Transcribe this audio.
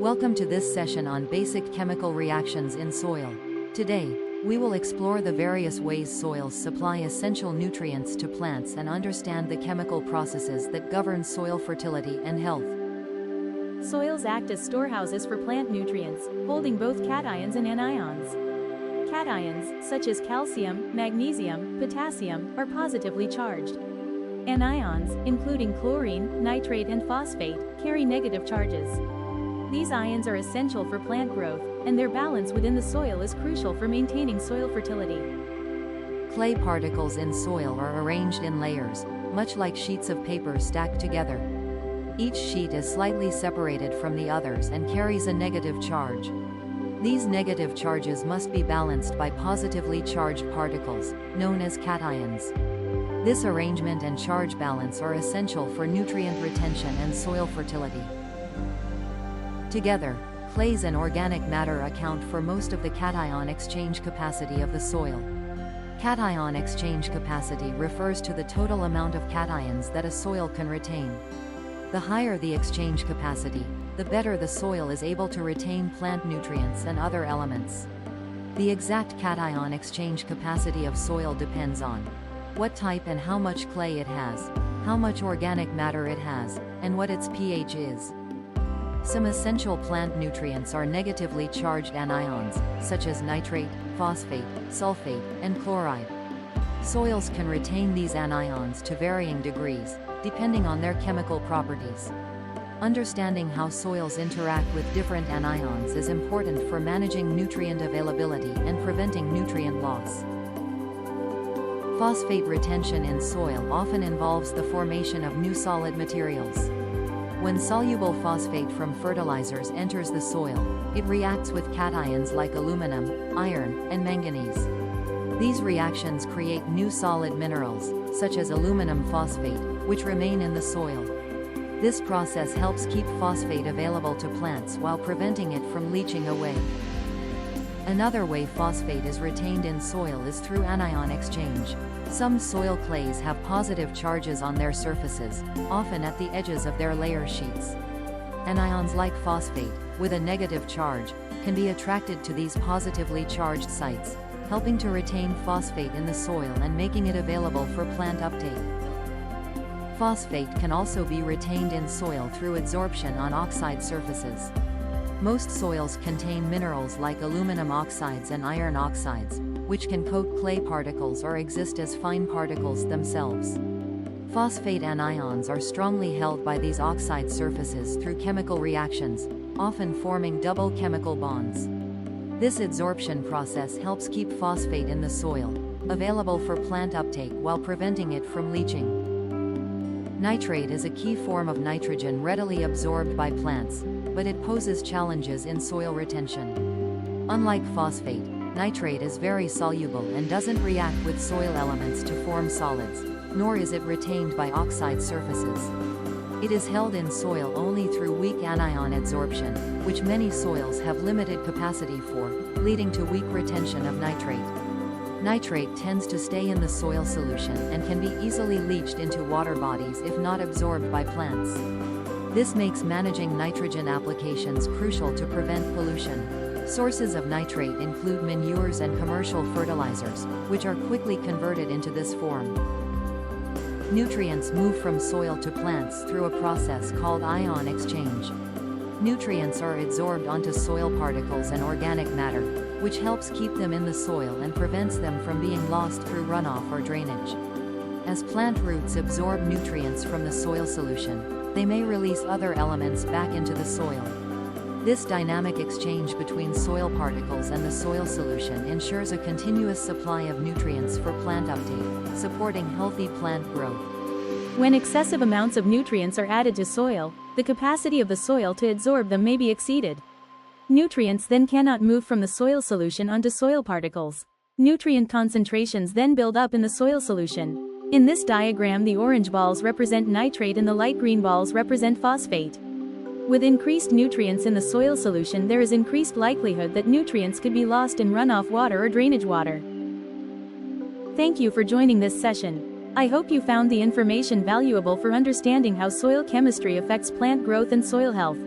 Welcome to this session on basic chemical reactions in soil. Today, we will explore the various ways soils supply essential nutrients to plants and understand the chemical processes that govern soil fertility and health. Soils act as storehouses for plant nutrients, holding both cations and anions. Cations, such as calcium, magnesium, potassium, are positively charged. Anions, including chlorine, nitrate and phosphate, carry negative charges. These ions are essential for plant growth, and their balance within the soil is crucial for maintaining soil fertility. Clay particles in soil are arranged in layers, much like sheets of paper stacked together. Each sheet is slightly separated from the others and carries a negative charge. These negative charges must be balanced by positively charged particles, known as cations. This arrangement and charge balance are essential for nutrient retention and soil fertility. Together, clays and organic matter account for most of the cation exchange capacity of the soil. Cation exchange capacity refers to the total amount of cations that a soil can retain. The higher the exchange capacity, the better the soil is able to retain plant nutrients and other elements. The exact cation exchange capacity of soil depends on what type and how much clay it has, how much organic matter it has, and what its pH is. Some essential plant nutrients are negatively charged anions, such as nitrate, phosphate, sulfate, and chloride. Soils can retain these anions to varying degrees, depending on their chemical properties. Understanding how soils interact with different anions is important for managing nutrient availability and preventing nutrient loss. Phosphate retention in soil often involves the formation of new solid materials. When soluble phosphate from fertilizers enters the soil, it reacts with cations like aluminum, iron, and manganese. These reactions create new solid minerals, such as aluminum phosphate, which remain in the soil. This process helps keep phosphate available to plants while preventing it from leaching away. Another way phosphate is retained in soil is through anion exchange. Some soil clays have positive charges on their surfaces, often at the edges of their layer sheets. Anions like phosphate, with a negative charge, can be attracted to these positively charged sites, helping to retain phosphate in the soil and making it available for plant uptake. Phosphate can also be retained in soil through adsorption on oxide surfaces. Most soils contain minerals like aluminum oxides and iron oxides, which can coat clay particles or exist as fine particles themselves. Phosphate anions are strongly held by these oxide surfaces through chemical reactions, often forming double chemical bonds. This adsorption process helps keep phosphate in the soil, available for plant uptake while preventing it from leaching. Nitrate is a key form of nitrogen readily absorbed by plants, but it poses challenges in soil retention. Unlike phosphate, nitrate is very soluble and doesn't react with soil elements to form solids, nor is it retained by oxide surfaces. It is held in soil only through weak anion adsorption, which many soils have limited capacity for, leading to weak retention of nitrate. Nitrate tends to stay in the soil solution and can be easily leached into water bodies if not absorbed by plants. This makes managing nitrogen applications crucial to prevent pollution. Sources of nitrate include manures and commercial fertilizers, which are quickly converted into this form. Nutrients move from soil to plants through a process called ion exchange. Nutrients are adsorbed onto soil particles and organic matter, which helps keep them in the soil and prevents them from being lost through runoff or drainage. As plant roots absorb nutrients from the soil solution, they may release other elements back into the soil. This dynamic exchange between soil particles and the soil solution ensures a continuous supply of nutrients for plant uptake, supporting healthy plant growth. When excessive amounts of nutrients are added to soil, the capacity of the soil to absorb them may be exceeded. Nutrients then cannot move from the soil solution onto soil particles. Nutrient concentrations then build up in the soil solution. In this diagram, the orange balls represent nitrate and the light green balls represent phosphate. With increased nutrients in the soil solution, there is increased likelihood that nutrients could be lost in runoff water or drainage water. Thank you for joining this session. I hope you found the information valuable for understanding how soil chemistry affects plant growth and soil health.